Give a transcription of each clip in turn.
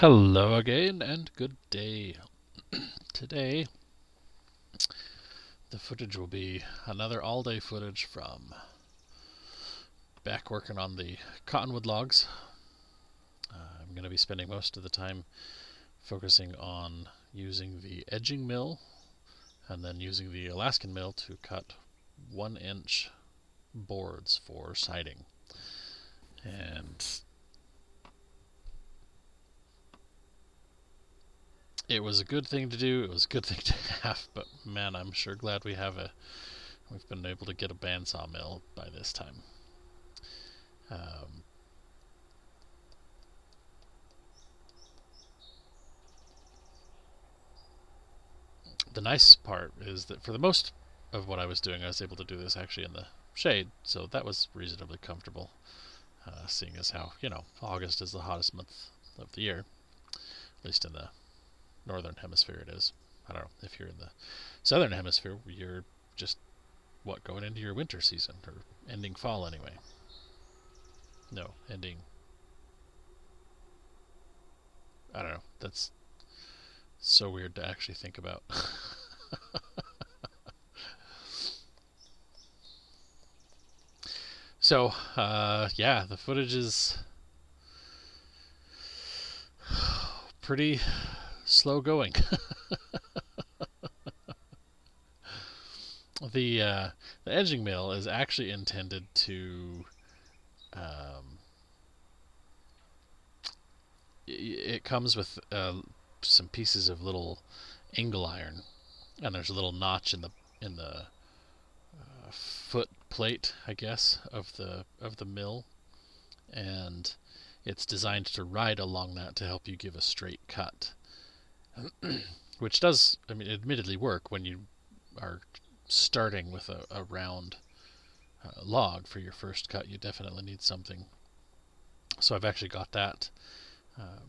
Hello again, and good day. Today, the footage will be another all-day footage from back working on the Cottonwood logs. I'm going to be spending most of the time focusing on using the edging mill and then using the Alaskan mill to cut 1-inch boards for siding. And it was a good thing to do, it was a good thing to have, but man, I'm sure glad we've been able to get a bandsaw mill by this time. The nice part is that for the most of what I was doing, I was able to do this actually in the shade, so that was reasonably comfortable, seeing as how, August is the hottest month of the year, at least in the northern hemisphere it is. I don't know, if you're in the southern hemisphere, you're just, going into your winter season, or ending fall anyway. No, ending, I don't know, that's so weird to actually think about. So, yeah, the footage is pretty slow going. The edging mill is actually intended to, it comes with some pieces of little angle iron, and there's a little notch in the foot plate, I guess, of the mill, and it's designed to ride along that to help you give a straight cut, which does, admittedly work when you are starting with a round log for your first cut. You definitely need something. So I've actually got that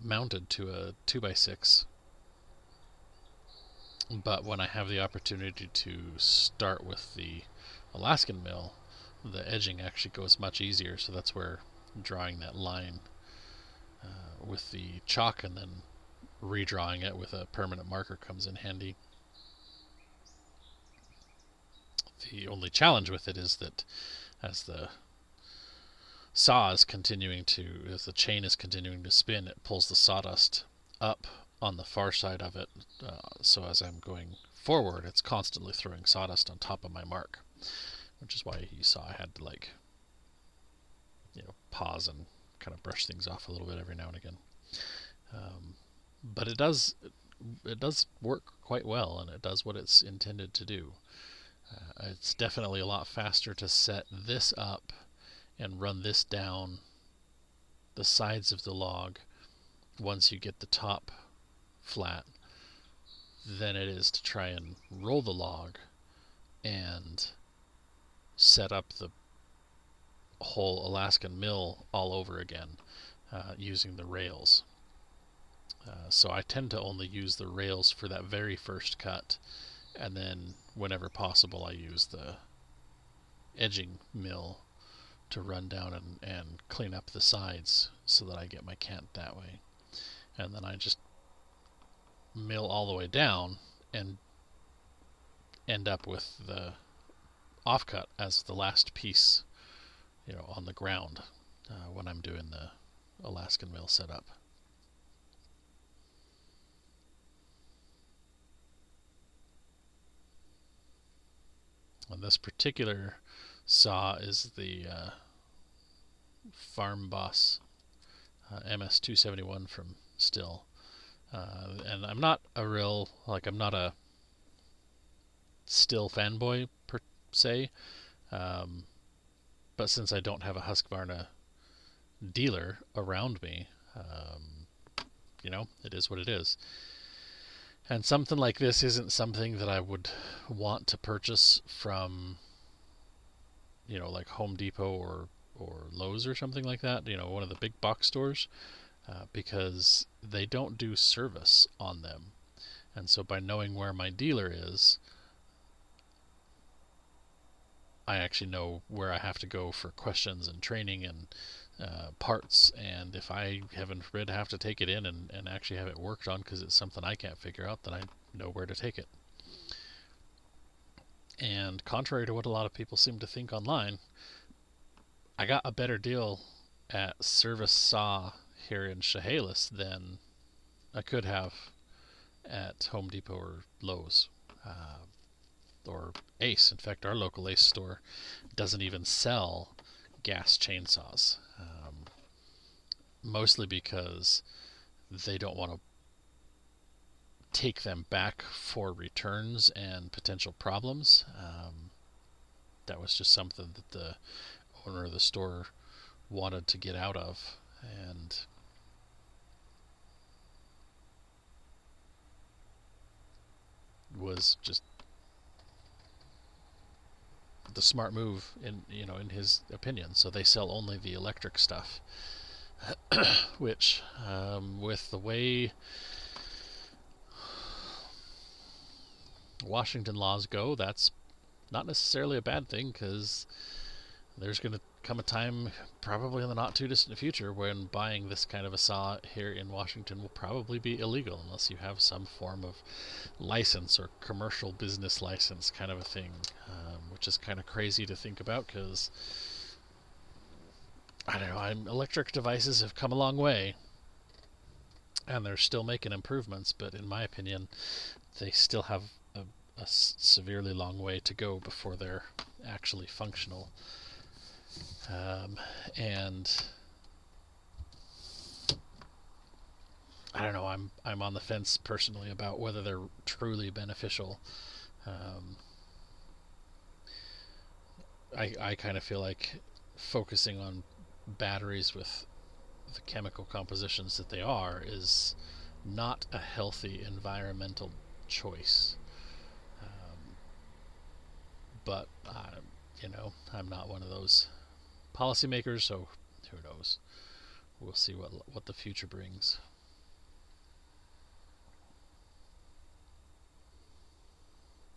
mounted to a 2x6. But when I have the opportunity to start with the Alaskan mill, the edging actually goes much easier. So that's where drawing that line with the chalk and then redrawing it with a permanent marker comes in handy. The only challenge with it is that as the as the chain is continuing to spin, it pulls the sawdust up on the far side of it. So as I'm going forward, it's constantly throwing sawdust on top of my mark, which is why you saw I had to pause and kind of brush things off a little bit every now and again. But it does work quite well, and it does what it's intended to do. It's definitely a lot faster to set this up and run this down the sides of the log once you get the top flat than it is to try and roll the log and set up the whole Alaskan mill all over again using the rails. So I tend to only use the rails for that very first cut, and then whenever possible I use the edging mill to run down and clean up the sides so that I get my cant that way. And then I just mill all the way down and end up with the offcut as the last piece, on the ground when I'm doing the Alaskan mill setup. And this particular saw is the Farm Boss MS271 from Still. And I'm not a Still fanboy per se, but since I don't have a Husqvarna dealer around me, it is what it is. And something like this isn't something that I would want to purchase from, like Home Depot or Lowe's or something like that, one of the big box stores, because they don't do service on them. And so by knowing where my dealer is, I actually know where I have to go for questions and training and parts, and if I, heaven forbid, have to take it in and actually have it worked on because it's something I can't figure out, then I know where to take it. And contrary to what a lot of people seem to think online, I got a better deal at Service Saw here in Chehalis than I could have at Home Depot or Lowe's or Ace. In fact, our local Ace store doesn't even sell gas chainsaws, mostly because they don't want to take them back for returns and potential problems. That was just something that the owner of the store wanted to get out of, and was just the smart move in his opinion. So they sell only the electric stuff, which with the way Washington laws go, that's not necessarily a bad thing, because there's going to come a time, probably in the not too distant future, when buying this kind of a saw here in Washington will probably be illegal unless you have some form of license or commercial business license kind of a thing, which is kind of crazy to think about, because I don't know, electric devices have come a long way and they're still making improvements, but in my opinion they still have a severely long way to go before they're actually functional. And I don't know, I'm on the fence personally about whether they're truly beneficial. I kind of feel like focusing on batteries with the chemical compositions that they are is not a healthy environmental choice. But I'm not one of those policymakers, so who knows? We'll see what the future brings.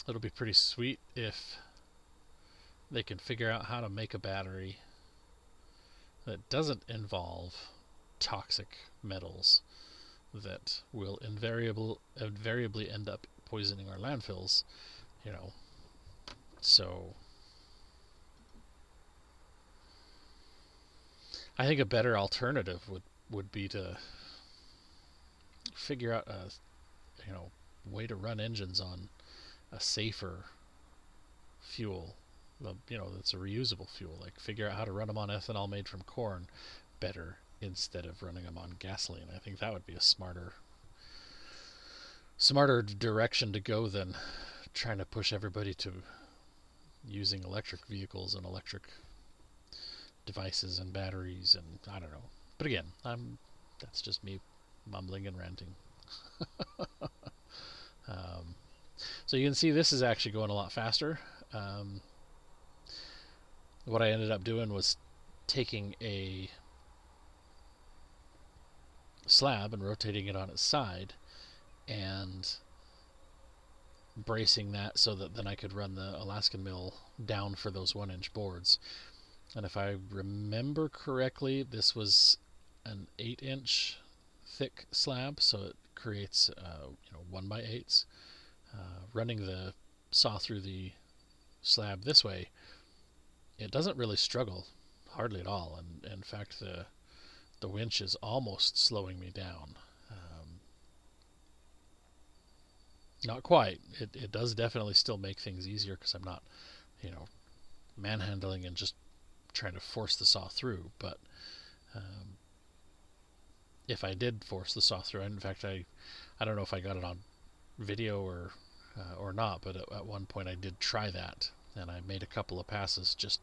It'll be pretty sweet if they can figure out how to make a battery that doesn't involve toxic metals that will invariably end up poisoning our landfills. So I think a better alternative would be to figure out a way to run engines on a safer fuel, that's a reusable fuel. Like, figure out how to run them on ethanol made from corn better instead of running them on gasoline. I think that would be a smarter direction to go than trying to push everybody to using electric vehicles and electric devices and batteries, and I don't know. But again, that's just me mumbling and ranting. So you can see this is actually going a lot faster. What I ended up doing was taking a slab and rotating it on its side and bracing that so that then I could run the Alaskan mill down for those 1-inch boards. And if I remember correctly, this was an 8-inch thick slab, so it creates 1x8s. Running the saw through the slab this way, it doesn't really struggle hardly at all, and in fact the winch is almost slowing me down. Not quite. It does definitely still make things easier because I'm not manhandling and just trying to force the saw through, but if I did force the saw through, in fact I don't know if I got it on video or not, but at one point I did try that, and I made a couple of passes just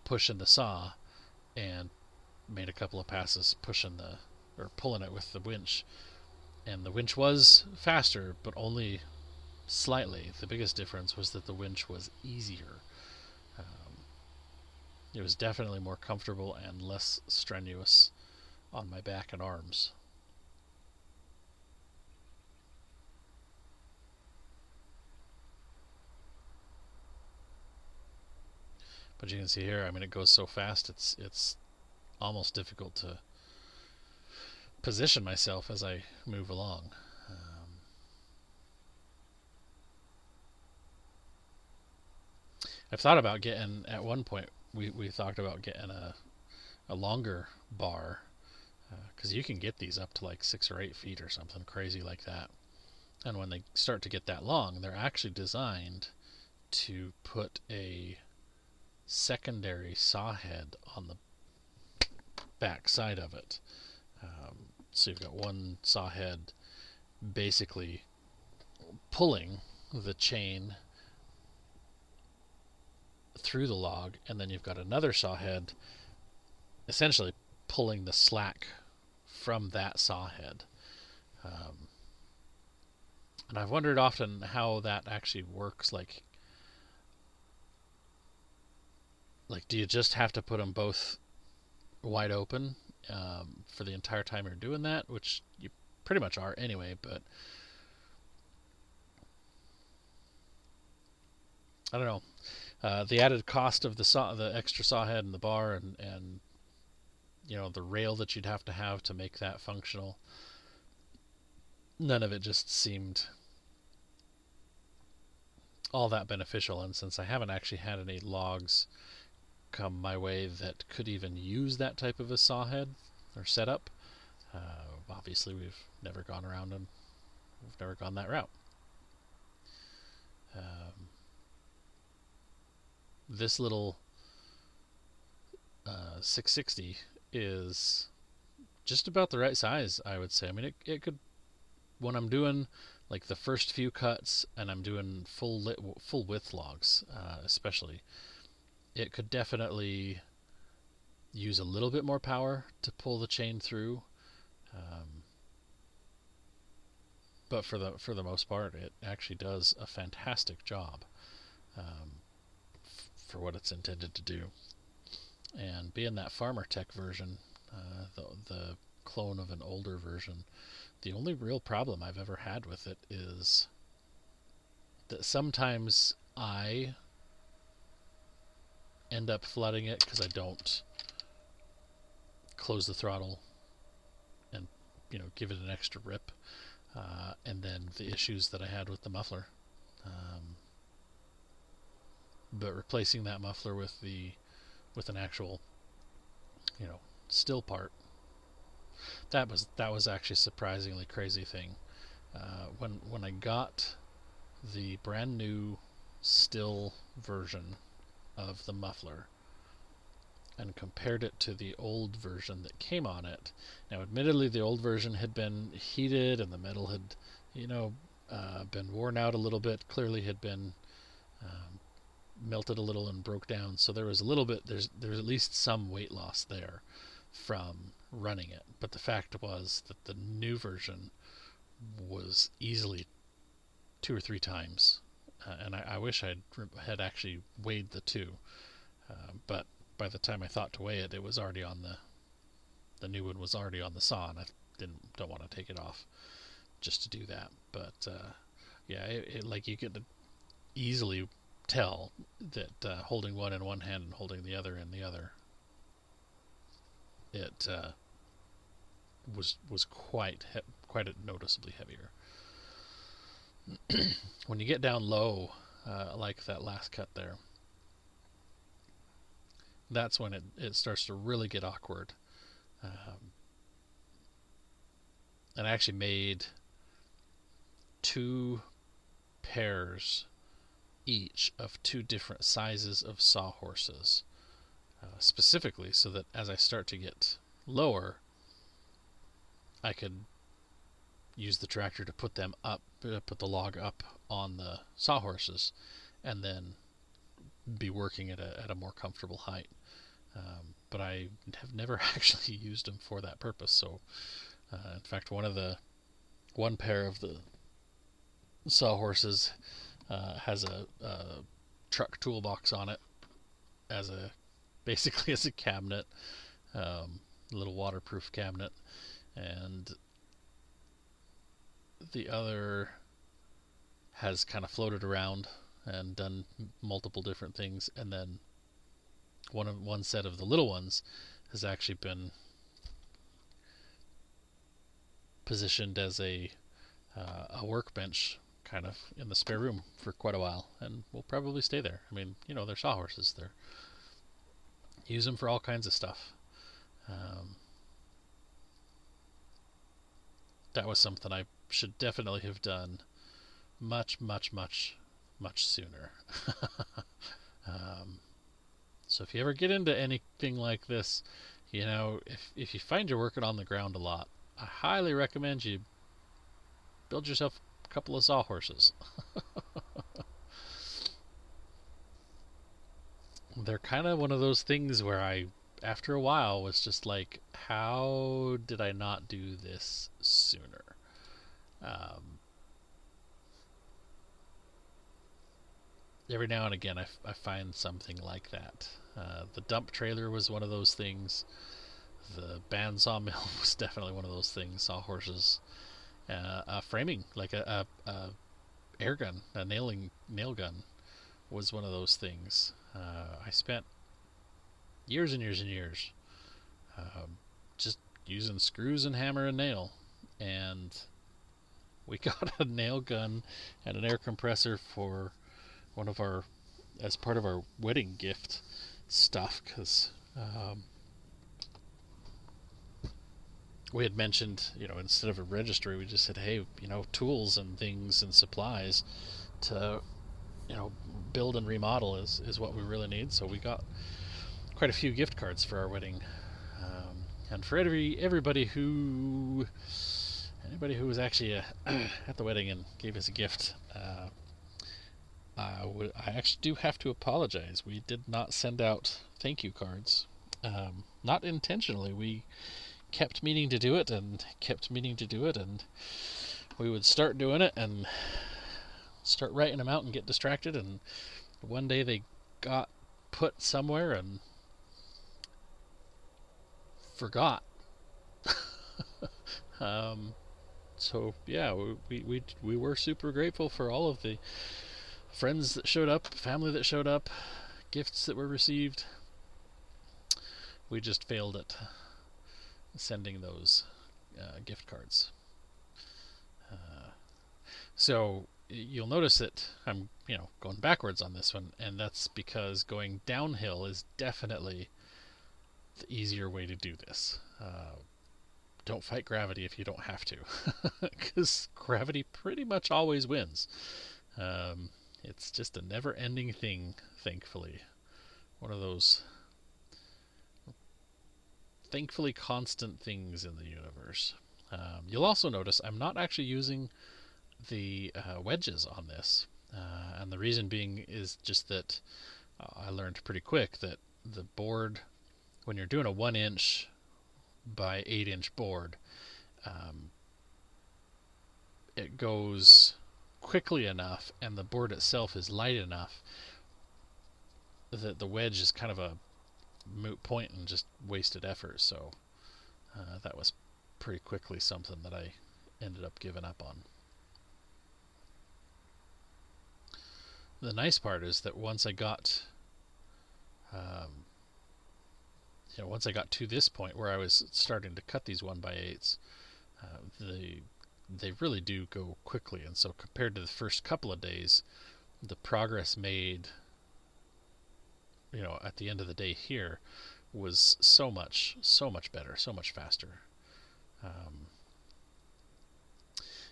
pushing the saw, and made a couple of passes pulling it with the winch, and the winch was faster, but only slightly. The biggest difference was that the winch was easier. It was definitely more comfortable and less strenuous on my back and arms. But you can see here, it goes so fast, it's almost difficult to position myself as I move along. I've thought about getting, at one point, we talked about getting a longer bar, because you can get these up to like 6 or 8 feet or something crazy like that. And when they start to get that long, they're actually designed to put a secondary saw head on the back side of it. So you've got one saw head basically pulling the chain through the log, and then you've got another saw head essentially pulling the slack from that saw head. And I've wondered often how that actually works. Like, do you just have to put them both wide open for the entire time you're doing that? Which you pretty much are anyway, but I don't know. The added cost of the extra saw head and the bar, and the rail that you'd have to make that functional. None of it just seemed all that beneficial, and since I haven't actually had any logs come my way that could even use that type of a saw head or setup, obviously we've never gone around and we've never gone that route. This little 660 is just about the right size, I would say. I mean, it could, when I'm doing like the first few cuts and I'm doing full width logs, especially, it could definitely use a little bit more power to pull the chain through. But for the most part, it actually does a fantastic job for what it's intended to do. And being that Farmer Tech version, the clone of an older version, the only real problem I've ever had with it is that sometimes I end up flooding it because I don't close the throttle and give it an extra rip, and then the issues that I had with the muffler, but replacing that muffler with an actual still part, that was actually a surprisingly crazy thing. When I got the brand new still version of the muffler and compared it to the old version that came on it. Now, admittedly, the old version had been heated and the metal had, been worn out a little bit. Clearly, had been melted a little and broke down. So there was a little bit. There's at least some weight loss there from running it. But the fact was that the new version was easily 2 or 3 times, and I wish I had actually weighed the two. But by the time I thought to weigh it, it was already on the new one was already on the saw, and I don't want to take it off just to do that. But yeah, it like you could easily tell that holding one in one hand and holding the other in the other, it was quite noticeably heavier. When you get down low, like that last cut there, that's when it starts to really get awkward. And I actually made 2 pairs each of 2 different sizes of sawhorses, specifically so that as I start to get lower, I could use the tractor to put them up, put the log up on the sawhorses, and then be working at a more comfortable height. But I have never actually used them for that purpose. So, in fact, one pair of the sawhorses has a truck toolbox on it basically as a cabinet, a little waterproof cabinet, and the other has kind of floated around and done multiple different things, and then one set of the little ones has actually been positioned as a workbench kind of in the spare room for quite a while, and will probably stay there. I mean, they're sawhorses. They're use them for all kinds of stuff. Um, that was something I should definitely have done much, much, much, much sooner. um, so if you ever get into anything like this, if you find you're working on the ground a lot, I highly recommend you build yourself a couple of sawhorses. They're kind of one of those things where after a while, was just like, how did I not do this sooner? Um, every now and again, I find something like that. The dump trailer was one of those things. The bandsaw mill was definitely one of those things. Sawhorses, framing like a air gun, a nail gun was one of those things. I spent years and years and years just using screws and hammer and nail, and we got a nail gun and an air compressor for one of our as part of our wedding gift stuff, because we had mentioned, instead of a registry, we just said, hey, tools and things and supplies to, build and remodel is what we really need. So we got quite a few gift cards for our wedding, and for anybody who was actually at the wedding and gave us a gift. I actually do have to apologize. We did not send out thank you cards, not intentionally. We kept meaning to do it and kept meaning to do it, and we would start doing it and start writing them out and get distracted, and one day they got put somewhere and forgot. So yeah, we were super grateful for all of the friends that showed up, family that showed up, gifts that were received. We just failed at sending those gift cards. So you'll notice that I'm, going backwards on this one, and that's because going downhill is definitely the easier way to do this. Don't fight gravity if you don't have to, because gravity pretty much always wins. It's just a never-ending thing, thankfully. One of those thankfully constant things in the universe. You'll also notice I'm not actually using the wedges on this, and the reason being is just that I learned pretty quick that the board, when you're doing a 1-inch by 8-inch board, it goes quickly enough and the board itself is light enough that the wedge is kind of a moot point and just wasted effort. So that was pretty quickly something that I ended up giving up on. The nice part is that once I got once I got to this point where I was starting to cut these 1x8s, they really do go quickly, and so compared to the first couple of days, the progress made at the end of the day here was so much better, so much faster.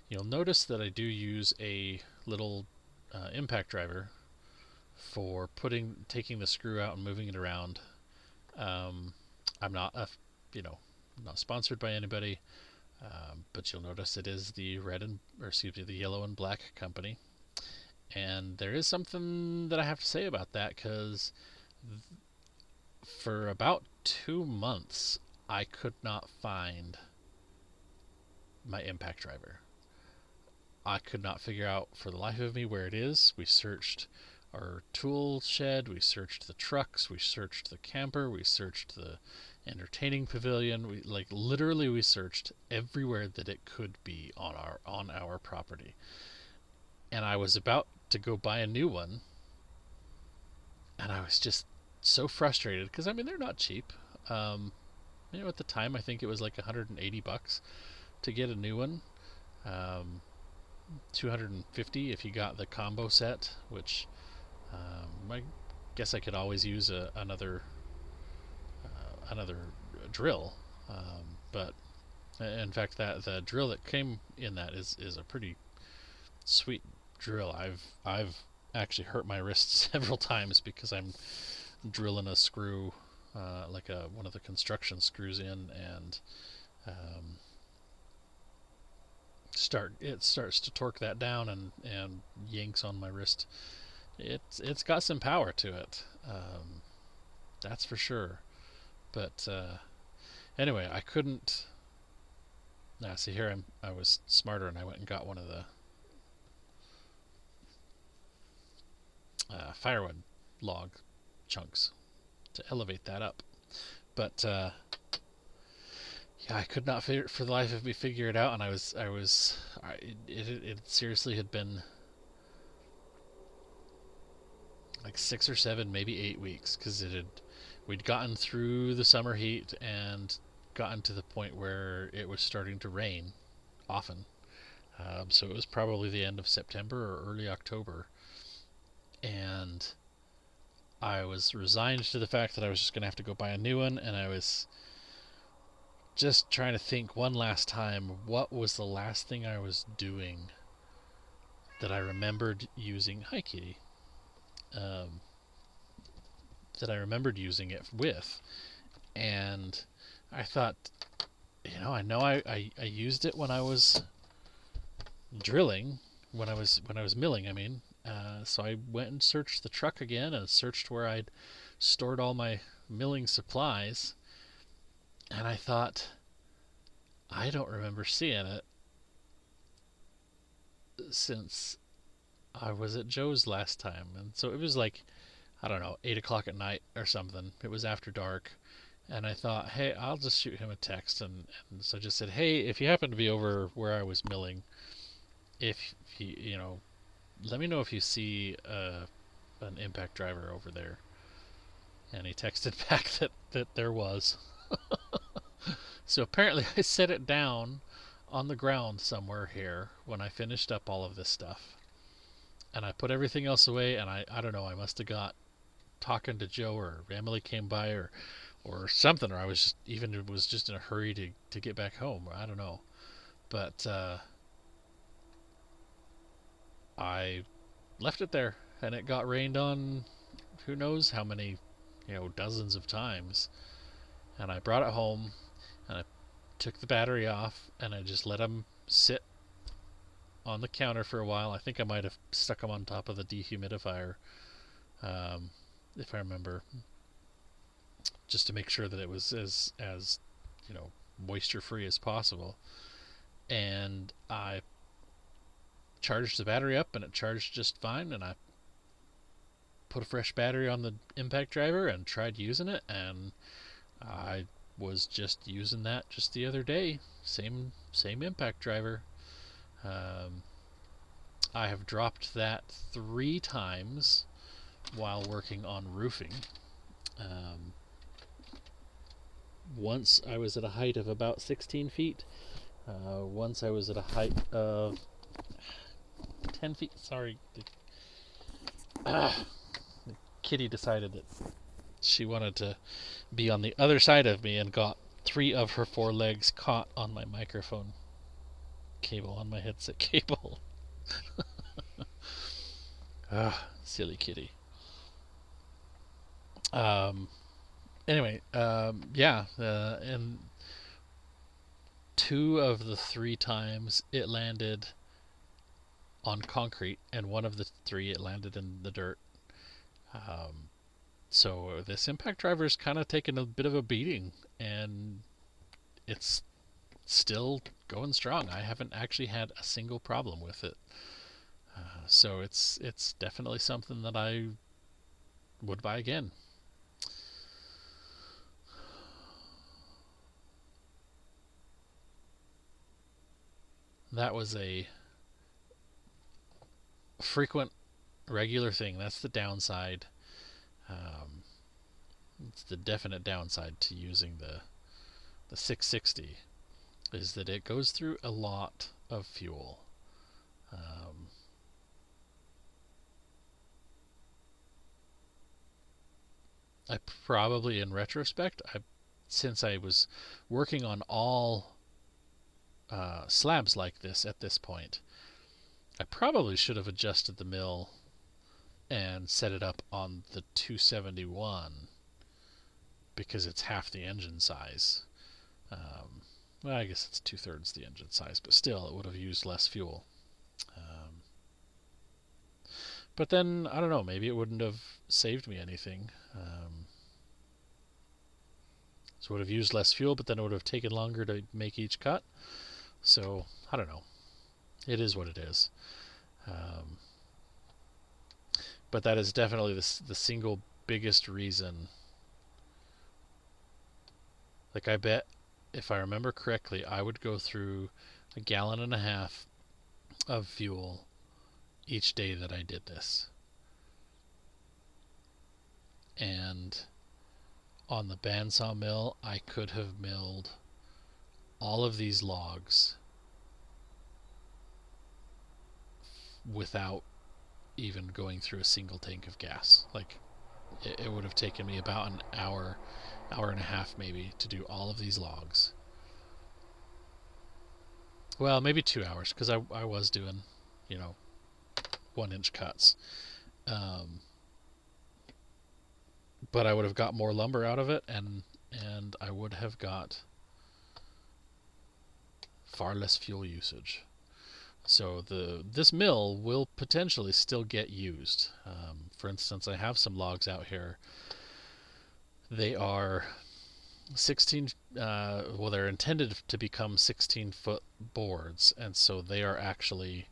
You'll notice that I do use a little impact driver for taking the screw out and moving it around. I'm not not sponsored by anybody, but you'll notice it is the the yellow and black company, and there is something that I have to say about that, because for about 2 months I could not find my impact driver. I could not figure out for the life of me where it is. We searched our tool shed, we searched the trucks, we searched the camper, we searched the entertaining pavilion. We literally searched everywhere that it could be on our property. And I was about to go buy a new one, and I was just so frustrated because they're not cheap. at the time I think it was like $180 to get a new one. Um, 250 if you got the combo set, which I guess I could always use another drill. But in fact, that the drill that came in that is a pretty sweet drill. I've actually hurt my wrist several times because I'm drilling a screw, like one of the construction screws in, and um, it starts to torque that down and yanks on my wrist. It's got some power to it, that's for sure. But anyway, I couldn't. Now, see here, I was smarter and I went and got one of the firewood log chunks to elevate that up. But yeah, I could not for the life of me figure it out, and it seriously had been like 6 or 7, maybe 8 weeks, because we'd gotten through the summer heat and gotten to the point where it was starting to rain often. So it was probably the end of September or early October, and I was resigned to the fact that I was just going to have to go buy a new one, and I was just trying to think one last time, what was the last thing I was doing that I remembered using, hi kitty, that I remembered using it with. And I thought, I know I used it when I was drilling, when I was milling, I mean. So I went and searched the truck again and searched where I'd stored all my milling supplies, and I thought, I don't remember seeing it since I was at Joe's last time. And so it was like, I don't know, 8 o'clock at night or something. It was after dark. And I thought, hey, I'll just shoot him a text. And so I just said, hey, if you happen to be over where I was milling, if you let me know if you see an impact driver over there. And he texted back that there was. So apparently I set it down on the ground somewhere here when I finished up all of this stuff. And I put everything else away, and I don't know, I must have got talking to Joe, or Emily came by, or something, or I was just in a hurry to get back home. I don't know. But I left it there, and it got rained on who knows how many, dozens of times. And I brought it home, and I took the battery off, and I just let them sit on the counter for a while. I think I might have stuck them on top of the dehumidifier, if I remember, just to make sure that it was as moisture free as possible. And I charged the battery up, and it charged just fine. And I put a fresh battery on the impact driver and tried using it, and I was just using that just the other day. Same impact driver. I have dropped that 3 times while working on roofing. Once I was at a height of about 16 feet. Once I was at a height of 10 feet. Sorry. The kitty decided that she wanted to be on the other side of me and got 3 of her 4 legs caught on my microphone cable, on my headset cable. Silly kitty. Anyway, yeah, and 2 of the 3 times it landed on concrete, and 1 of the 3 it landed in the dirt. So this impact driver is kind of taking a bit of a beating, and it's still going strong. I haven't actually had a single problem with it. So it's definitely something that I would buy again. That was a frequent, regular thing. That's the downside. It's the definite downside to using the 660, is that it goes through a lot of fuel. I probably, in retrospect, since I was working on all slabs like this at this point, I probably should have adjusted the mill and set it up on the 271 because it's half the engine size. Well, I guess it's 2/3 the engine size, but still, it would have used less fuel. But then, I don't know, maybe it wouldn't have saved me anything. So it would have used less fuel, but then it would have taken longer to make each cut. So, I don't know. It is what it is. But that is definitely the single biggest reason. Like, I bet, if I remember correctly, I would go through 1.5 gallons of fuel each day that I did this. And on the bandsaw mill, I could have milled all of these logs without even going through a single tank of gas. Like, it would have taken me about an hour and a half maybe to do all of these logs. Well, maybe 2 hours, because I was doing, 1-inch cuts. But I would have got more lumber out of it, and I would have got far less fuel usage. So this mill will potentially still get used. For instance, I have some logs out here. They are 16, they're intended to become 16-foot boards, and so they are actually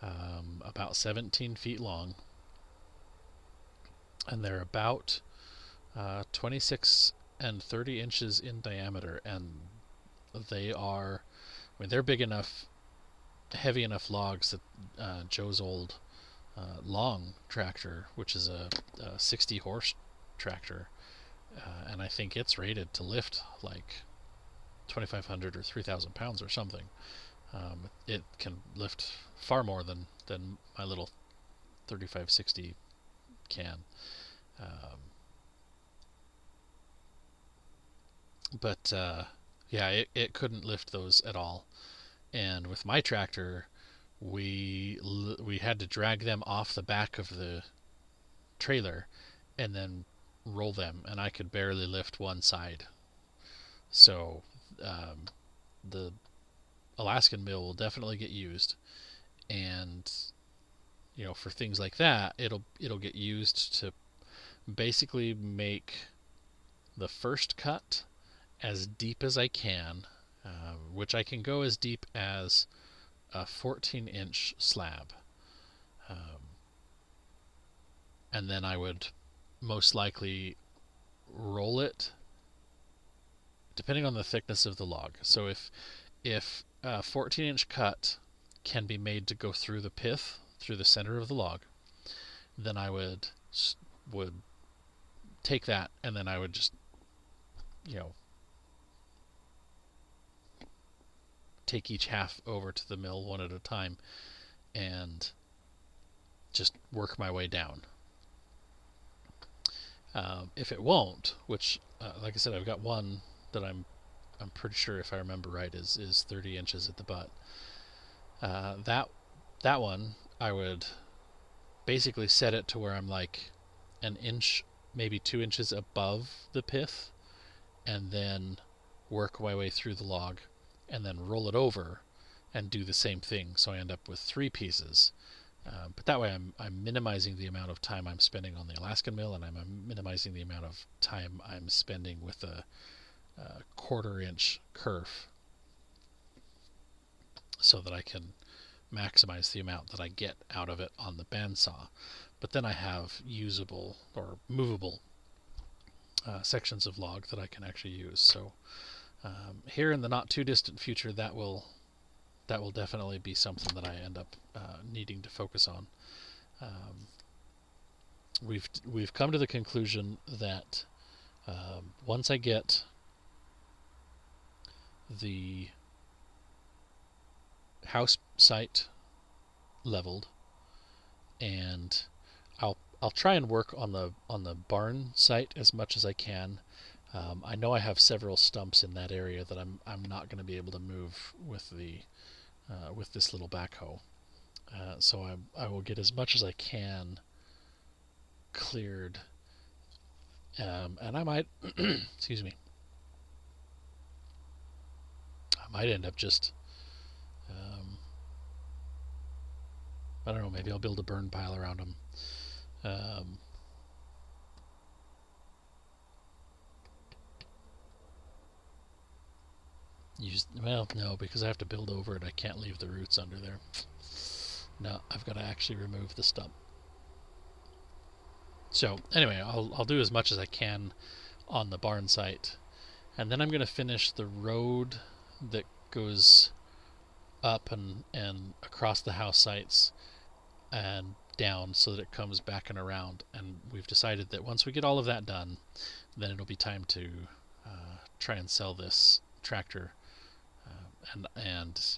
about 17 feet long, and they're about 26 and 30 inches in diameter, and they are, they're big enough, heavy enough logs that Joe's old long tractor, which is a 60 horse tractor, and I think it's rated to lift like 2,500 or 3,000 pounds or something. It can lift far more than my little 3560 can. But yeah, it couldn't lift those at all. And with my tractor, we had to drag them off the back of the trailer and then roll them, and I could barely lift one side. So the Alaskan mill will definitely get used, and for things like that, it'll get used to basically make the first cut as deep as I can, which I can go as deep as a 14-inch slab. And then I would most likely roll it depending on the thickness of the log. So if a 14-inch cut can be made to go through the pith, through the center of the log, then I would take that, and then I would just take each half over to the mill one at a time and just work my way down. If it won't, which like I said, I've got one that I'm pretty sure, if I remember right, is 30 inches at the butt. That one I would basically set it to where I'm like an inch, maybe 2 inches above the pith, and then work my way through the log, and then roll it over and do the same thing. So I end up with 3 pieces. But that way I'm minimizing the amount of time I'm spending on the Alaskan mill, and I'm minimizing the amount of time I'm spending with a 1/4-inch kerf, so that I can maximize the amount that I get out of it on the bandsaw. But then I have usable or movable sections of log that I can actually use. So here in the not too distant future, that will definitely be something that I end up needing to focus on. We've come to the conclusion that once I get the house site leveled, and I'll try and work on the barn site as much as I can. I know I have several stumps in that area that I'm not going to be able to move with this little backhoe. So I will get as much as I can cleared, and I might excuse me, I might end up just I don't know, maybe I'll build a burn pile around them. Um, well, no, because I have to build over it. I can't leave the roots under there. No, I've got to actually remove the stump. So anyway, I'll do as much as I can on the barn site, and then I'm going to finish the road that goes up and across the house sites and down so that it comes back and around. And we've decided that once we get all of that done, then it'll be time to try and sell this tractor, and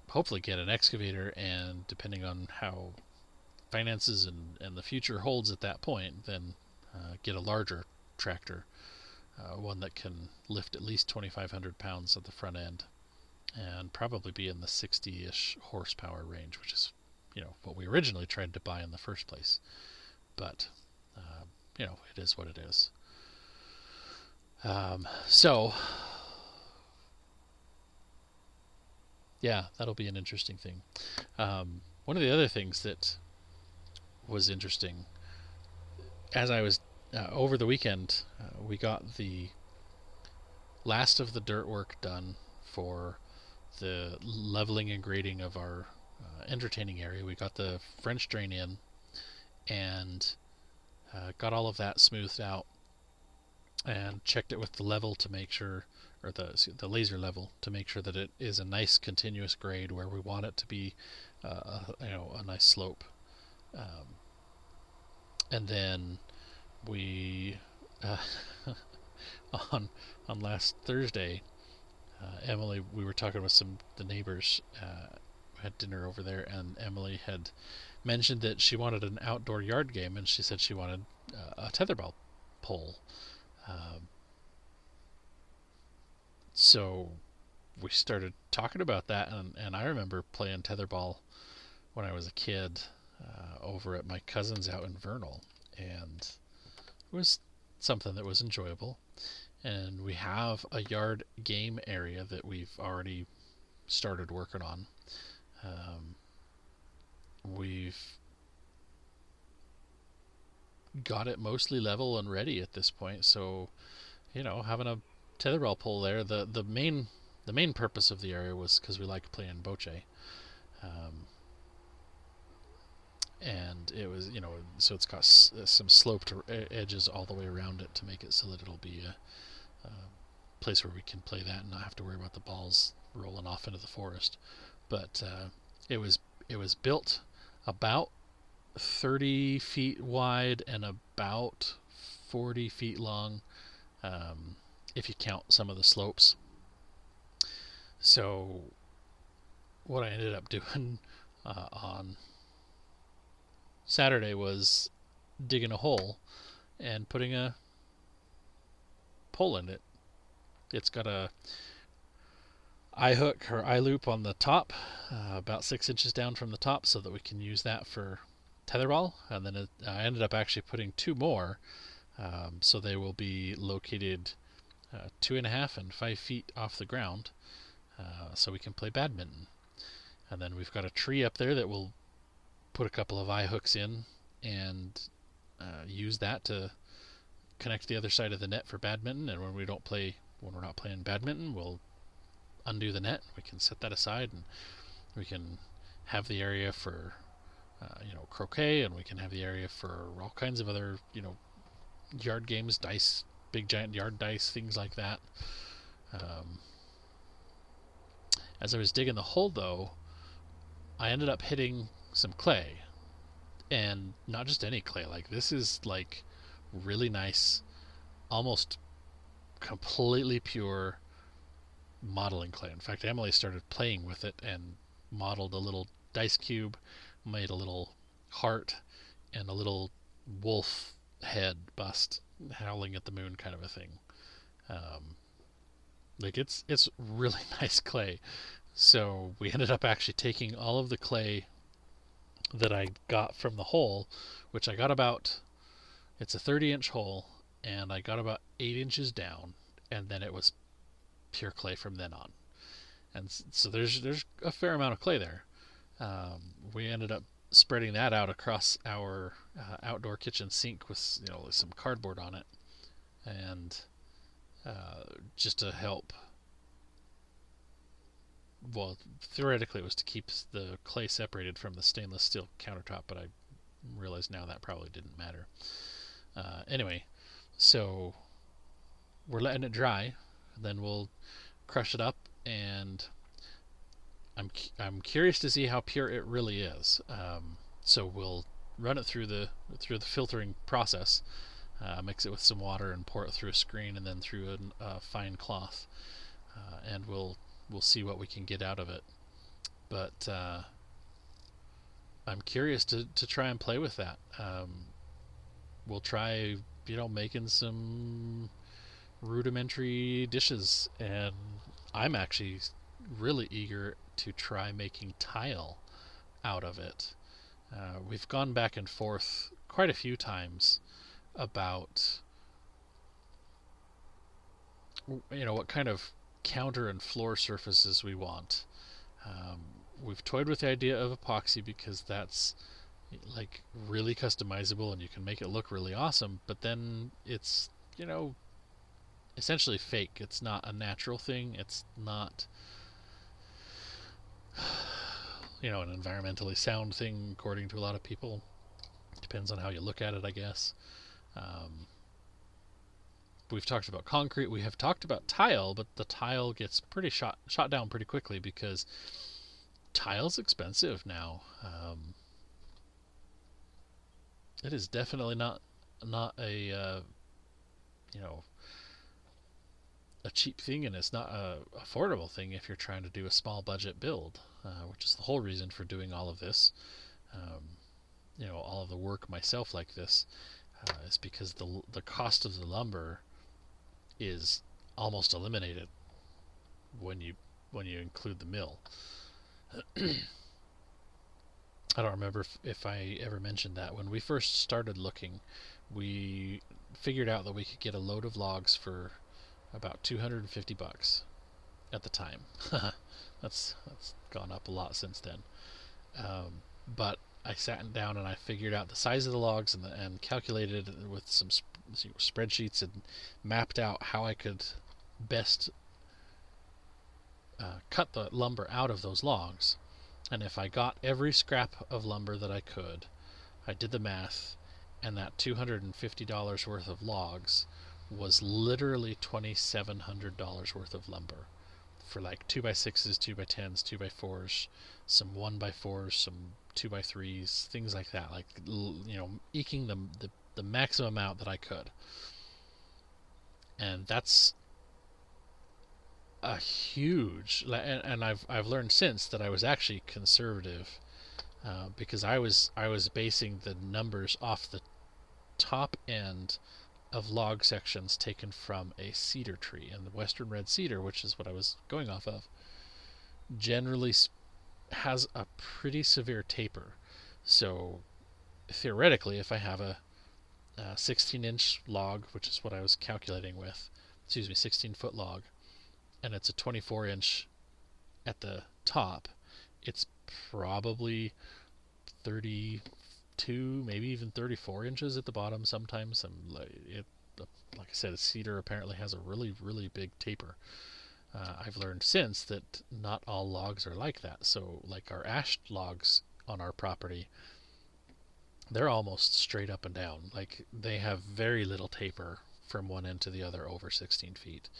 hopefully get an excavator, and depending on how finances and the future holds at that point, then get a larger tractor, one that can lift at least 2,500 pounds at the front end, and probably be in the 60-ish horsepower range, which is, what we originally tried to buy in the first place. But, it is what it is. So, yeah, that'll be an interesting thing. One of the other things that was interesting, as I was over the weekend, we got the last of the dirt work done for the leveling and grading of our entertaining area. We got the French drain in, and got all of that smoothed out, and checked it with the level to make sure, or the laser level, to make sure that it is a nice continuous grade where we want it to be, a nice slope. And then we on last Thursday, Emily, we were talking with the neighbors, had dinner over there, and Emily had mentioned that she wanted an outdoor yard game, and she said she wanted a tetherball pole. So we started talking about that, and I remember playing tetherball when I was a kid, over at my cousin's out in Vernal, and it was something that was enjoyable. And we have a yard game area that we've already started working on. We've got it mostly level and ready at this point, so having a tetherball pole there, the main purpose of the area was because we like playing bocce. And it was, so it's got some sloped edges all the way around it to make it so that it'll be a place where we can play that and not have to worry about the balls rolling off into the forest. But it was built about 30 feet wide and about 40 feet long, if you count some of the slopes. So what I ended up doing on Saturday was digging a hole and putting a pole in it. It's got a eye hook or eye loop on the top, about 6 inches down from the top, so that we can use that for tetherball. And then I ended up actually putting 2 more, so they will be located 2.5 and 5 feet off the ground, so we can play badminton. And then we've got a tree up there that we'll put a couple of eye hooks in, and use that to connect the other side of the net for badminton. And when we're not playing badminton, we'll undo the net. We can set that aside, and we can have the area for croquet, and we can have the area for all kinds of other yard games, dice, big giant yard dice, things like that. As I was digging the hole, though, I ended up hitting some clay, and not just any clay. Like, this is like really nice, almost completely pure modeling clay. In fact, Emily started playing with it and modeled a little dice cube, made a little heart, and a little wolf head bust, howling at the moon kind of a thing. Like it's really nice clay. So we ended up actually taking all of the clay that I got from the hole, which I got about, it's a 30-inch hole, and I got about 8 inches down, and then it was pure clay from then on. And so there's a fair amount of clay there. We ended up spreading that out across our outdoor kitchen sink with some cardboard on it, and just to help. Well, theoretically it was to keep the clay separated from the stainless steel countertop, but I realize now that probably didn't matter. Anyway, so we're letting it dry, then we'll crush it up, and I'm curious to see how pure it really is. So we'll run it through the filtering process, mix it with some water and pour it through a screen and then through a fine cloth, and we'll see what we can get out of it. But I'm curious to try and play with that. We'll try making some rudimentary dishes, and I'm actually really eager to try making tile out of it. We've gone back and forth quite a few times about what kind of counter and floor surfaces we want. We've toyed with the idea of epoxy because that's like really customizable and you can make it look really awesome, but then it's essentially fake. It's not a natural thing. It's not an environmentally sound thing according to a lot of people. Depends on how you look at it, I guess. We've talked about concrete. We have talked about tile, but the tile gets pretty shot down pretty quickly because tile's expensive now. It is definitely not a a cheap thing, and it's not a affordable thing if you're trying to do a small budget build, which is the whole reason for doing all of this. All of the work myself like this is because the cost of the lumber is almost eliminated when you include the mill. I don't remember if I ever mentioned that when we first started looking, we figured out that we could get a load of logs for about $250 at the time. That's gone up a lot since then. But I sat down and I figured out the size of the logs and calculated with some spreadsheets and mapped out how I could best cut the lumber out of those logs. And if I got every scrap of lumber that I could, I did the math, and that $250 worth of logs was literally $2,700 worth of lumber for like 2x6s, 2x10s, 2x4s, some 1x4s, some 2x3s, things like that. Like eking the maximum amount that I could, and that's a huge. And I've learned since that I was actually conservative, because I was basing the numbers off the top end of log sections taken from a cedar tree, and the western red cedar, which is what I was going off of, generally has a pretty severe taper. So theoretically, if I have a 16-inch log, which is what I was calculating with, 16-foot log, and it's a 24-inch at the top, it's probably 32, maybe even 34 inches at the bottom sometimes. Like I said, cedar apparently has a really, really big taper. I've learned since that not all logs are like that. So like our ash logs on our property, they're almost straight up and down. Like they have very little taper from one end to the other over 16 feet.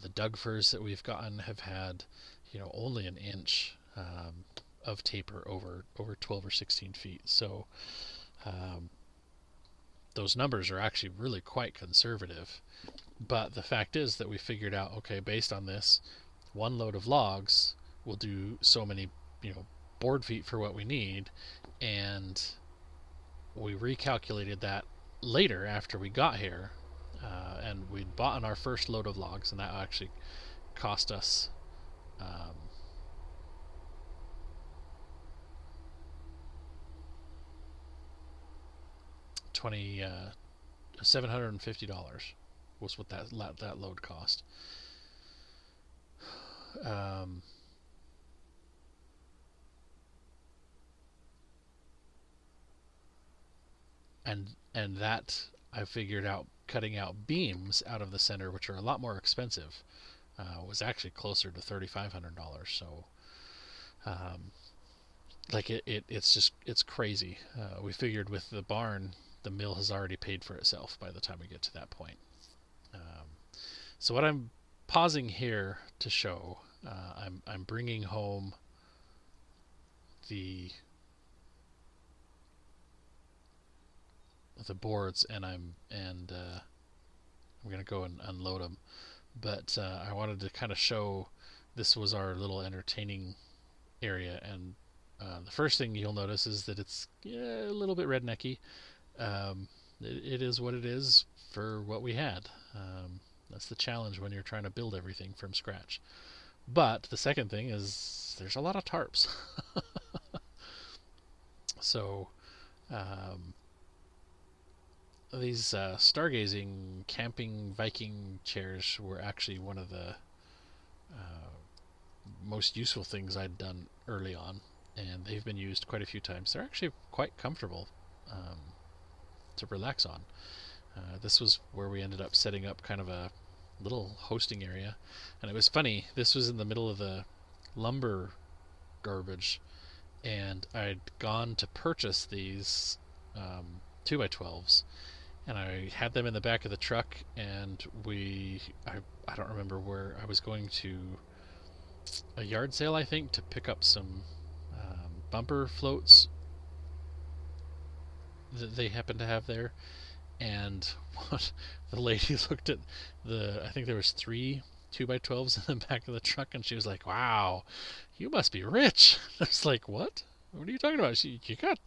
The Doug firs that we've gotten have had, only an inch of taper over 12 or 16 feet. So those numbers are actually really quite conservative. But the fact is that we figured out, okay, based on this, one load of logs will do so many, board feet for what we need, and we recalculated that later after we got here, and we'd bought our first load of logs, and that actually cost us um, 20 $750 was what that load cost. Um, and that I figured out cutting out beams out of the center, which are a lot more expensive, was actually closer to $3,500. So, um, like it's crazy. We figured with the barn, the mill has already paid for itself by the time we get to that point. Um, so what I'm pausing here to show, I'm bringing home the boards, and I'm gonna go and unload them. But I wanted to kind of show this was our little entertaining area, and the first thing you'll notice is that it's a little bit rednecky. It is what it is for what we had. That's the challenge when you're trying to build everything from scratch. But the second thing is there's a lot of tarps. So these stargazing camping Viking chairs were actually one of the most useful things I'd done early on, and they've been used quite a few times. They're actually quite comfortable to relax on. This was where we ended up setting up kind of a little hosting area, and it was funny. This was in the middle of the lumber garbage, and I'd gone to purchase these 2x12s, and I had them in the back of the truck, and I don't remember where I was going to, a yard sale I think, to pick up some bumper floats that they happened to have there. And what the lady looked at I think there was 3 2x12s in the back of the truck, and she was like, "Wow, you must be rich." I was like, "What? What are you talking about?" You got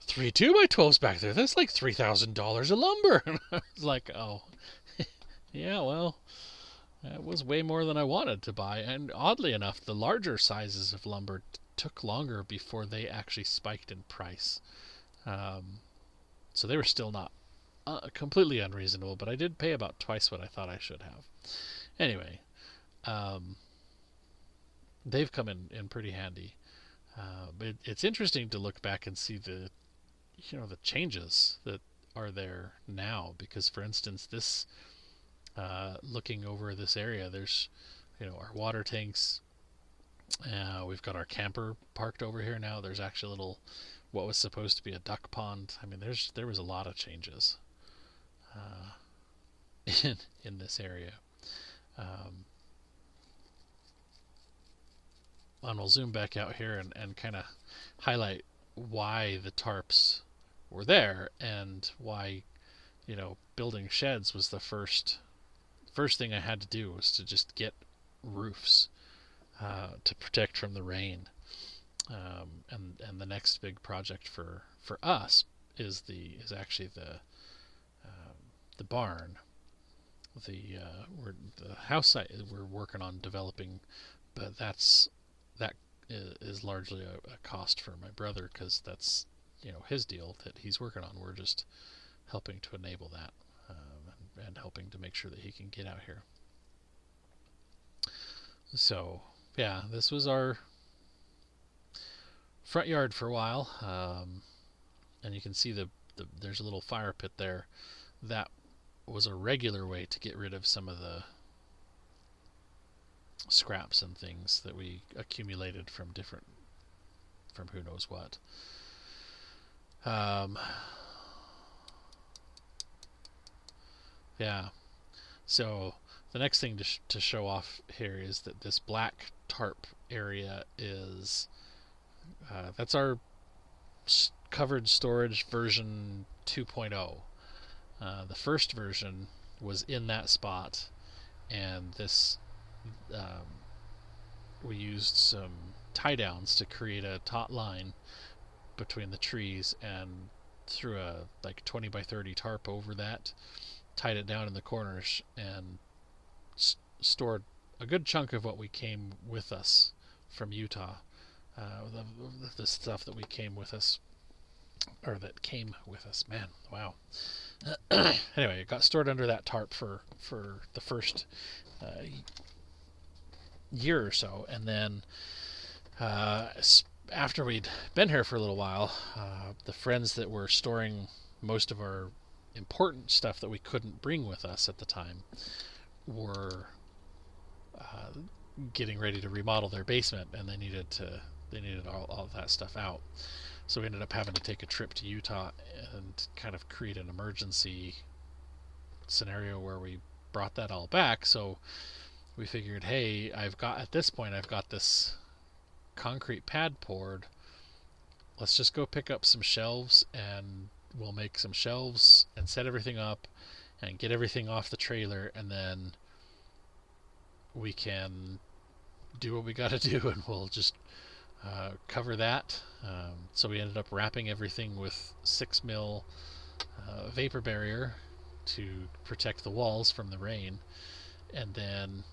3 2x12s back there. That's like $3,000 of lumber. And I was like, "Oh, yeah, well, that was way more than I wanted to buy." And oddly enough, the larger sizes of lumber took longer before they actually spiked in price. So they were still not completely unreasonable, but I did pay about twice what I thought I should have. Anyway, they've come in pretty handy. But it's interesting to look back and see the changes that are there now, because for instance, this looking over this area, there's our water tanks. We've got our camper parked over here now. There's actually a little, what was supposed to be a duck pond. I mean, there was a lot of changes in this area. And we'll zoom back out here and kind of highlight why the tarps were there, and why building sheds was the first thing I had to do, was to just get roofs to protect from the rain. And the next big project for us is actually the barn. The house site we're working on developing, but that is largely a cost for my brother, because that's his deal that he's working on. We're just helping to enable that, and helping to make sure that he can get out here. So yeah, this was our front yard for a while, and you can see there's a little fire pit there. That was a regular way to get rid of some of the scraps and things that we accumulated from who knows what. Yeah, so the next thing to show off here is that this black tarp area is that's our covered storage version 2.0. The first version was in that spot, and this we used some tie downs to create a taut line between the trees and threw a like 20 by 30 tarp over that, tied it down in the corners, and stored a good chunk of what we came with us from Utah. The stuff that we came with us, or that came with us, man, wow. Anyway, it got stored under that tarp for the first year or so, and then after we'd been here for a little while, the friends that were storing most of our important stuff that we couldn't bring with us at the time were getting ready to remodel their basement, and they needed all of that stuff out. So we ended up having to take a trip to Utah and kind of create an emergency scenario where we brought that all back. So we figured, hey, at this point I've got this concrete pad poured. Let's just go pick up some shelves, and we'll make some shelves and set everything up and get everything off the trailer, and then we can do what we got to do, and we'll just cover that. So we ended up wrapping everything with 6mm vapor barrier to protect the walls from the rain, and then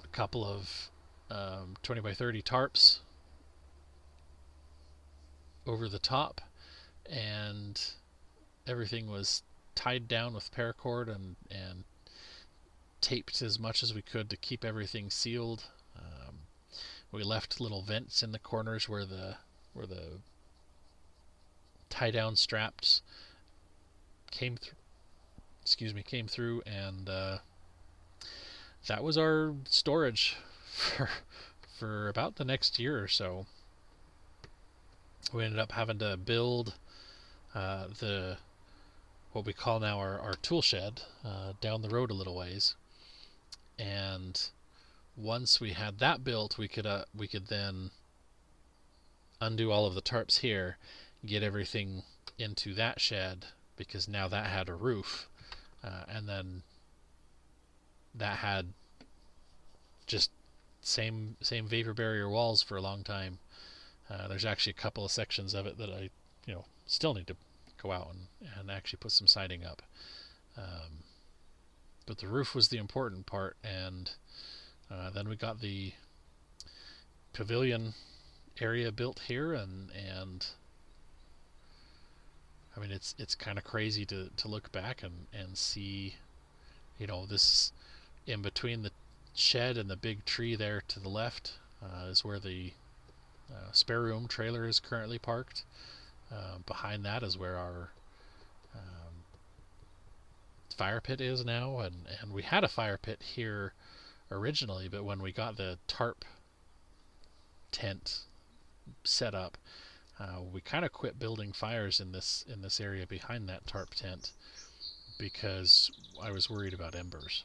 a couple of 20 by 30 tarps over the top, and everything was tied down with paracord and taped as much as we could to keep everything sealed. We left little vents in the corners where the tie down straps came through, and that was our storage for about the next year or so. We ended up having to build what we call now our tool shed down the road a little ways, and once we had that built, we could then undo all of the tarps here, get everything into that shed, because now that had a roof, and then that had just same vapor barrier walls for a long time. There's actually a couple of sections of it that I still need to go out and actually put some siding up, but the roof was the important part. And then we got the pavilion area built here, and I mean, it's kind of crazy to look back and see, this in between the shed and the big tree there to the left is where the spare room trailer is currently parked. Behind that is where our fire pit is now, and we had a fire pit here originally, but when we got the tarp tent set up, we kind of quit building fires in this area behind that tarp tent because I was worried about embers.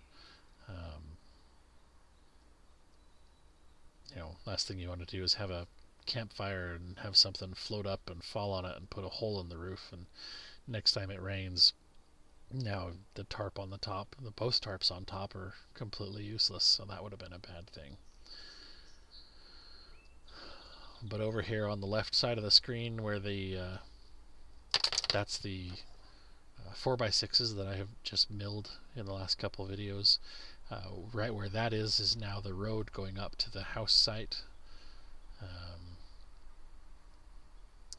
Last thing you want to do is have a campfire and have something float up and fall on it and put a hole in the roof, and next time it rains, now the tarp on the top, the post tarps on top, are completely useless. So that would have been a bad thing. But over here on the left side of the screen, where that's the 4x6s that I have just milled in the last couple of videos, right where that is now the road going up to the house site.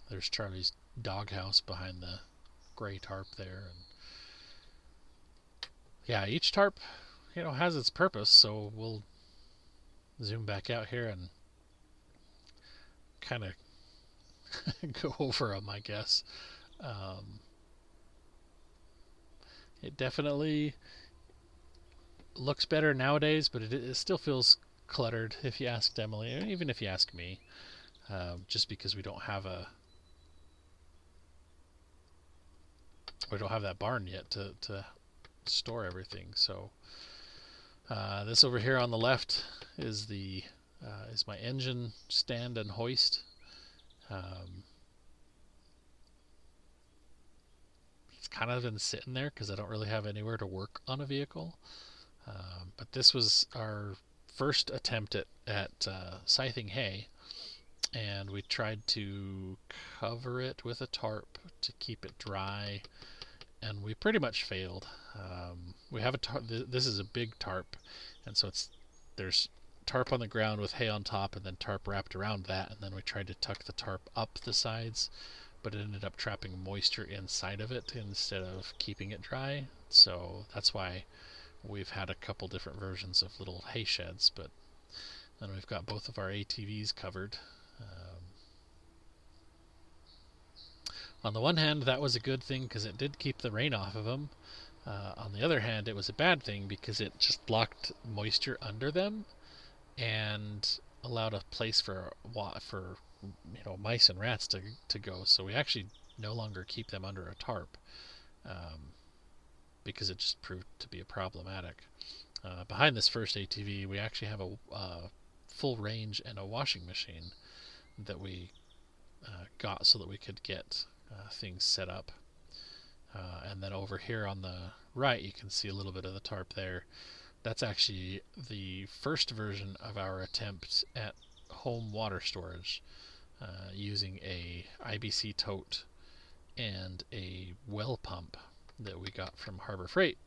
There's Charlie's doghouse behind the gray tarp there, and yeah, each tarp has its purpose. So we'll zoom back out here and kind of go over them, I guess. It definitely looks better nowadays, but it still feels cluttered, if you asked Emily, or even if you ask me, just because we don't have that barn yet to store everything. So this over here on the left is my engine stand and hoist. It's kind of been sitting there because I don't really have anywhere to work on a vehicle. But this was our first attempt at scything hay, and we tried to cover it with a tarp to keep it dry, and we pretty much failed. We have a tarp. This is a big tarp, and so there's tarp on the ground with hay on top, and then tarp wrapped around that, and then we tried to tuck the tarp up the sides, but it ended up trapping moisture inside of it instead of keeping it dry. So that's why we've had a couple different versions of little hay sheds, but then we've got both of our ATVs covered. On the one hand, that was a good thing because it did keep the rain off of them. On the other hand, it was a bad thing because it just blocked moisture under them and allowed a place for mice and rats to go. So we actually no longer keep them under a tarp because it just proved to be problematic. Behind this first ATV, we actually have a full range and a washing machine that we got so that we could get things set up. And then over here on the right, you can see a little bit of the tarp there. That's actually the first version of our attempt at home water storage, using a IBC tote and a well pump that we got from Harbor Freight,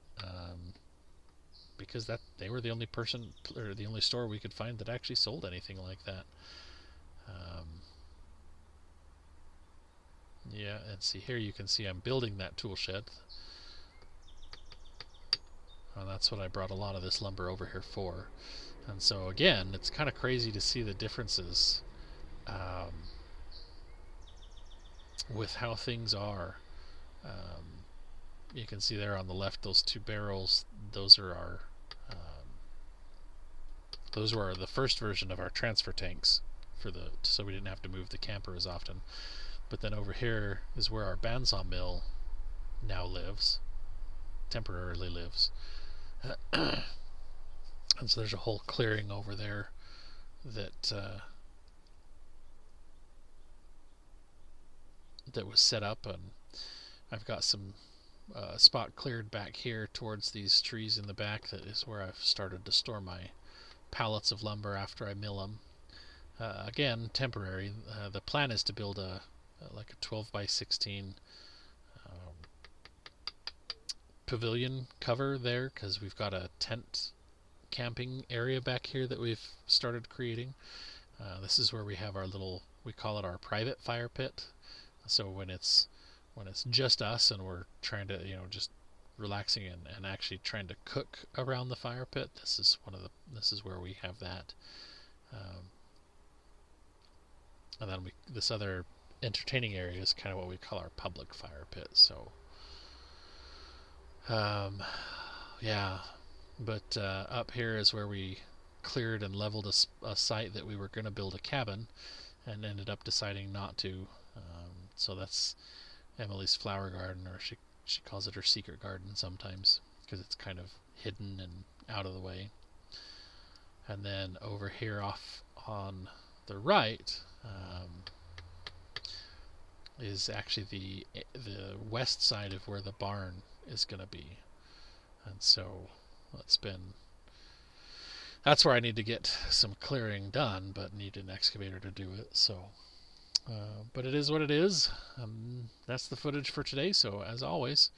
because they were the only the only store we could find that actually sold anything like that. Yeah, and see here you can see I'm building that tool shed. That's what I brought a lot of this lumber over here for. And so again, it's kind of crazy to see the differences with how things are. You can see there on the left those two barrels. Those were the first version of our transfer tanks so we didn't have to move the camper as often. But then over here is where our bandsaw mill now temporarily lives. And so there's a whole clearing over there that was set up, and I've got some spot cleared back here towards these trees in the back. That is where I've started to store my pallets of lumber after I mill them. Again, temporary. The plan is to build a 12 by 16 pavilion cover there, because we've got a tent camping area back here that we've started creating. This is where we have we call it our private fire pit. So when it's just us and we're trying to just relaxing and actually trying to cook around the fire pit, this is where we have that. And then this other entertaining area is kind of what we call our public fire pit. So yeah, but up here is where we cleared and leveled a site that we were going to build a cabin and ended up deciding not to. So that's Emily's flower garden, or she calls it her secret garden sometimes, because it's kind of hidden and out of the way. And then over here off on the right is actually the west side of where the barn is going to be. And so that's where I need to get some clearing done, but need an excavator to do it. So but it is what it is. That's the footage for today. So as always,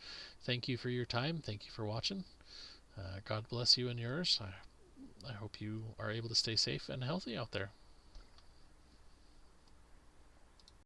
thank you for your time. Thank you for watching. God bless you and yours. I hope you are able to stay safe and healthy out there.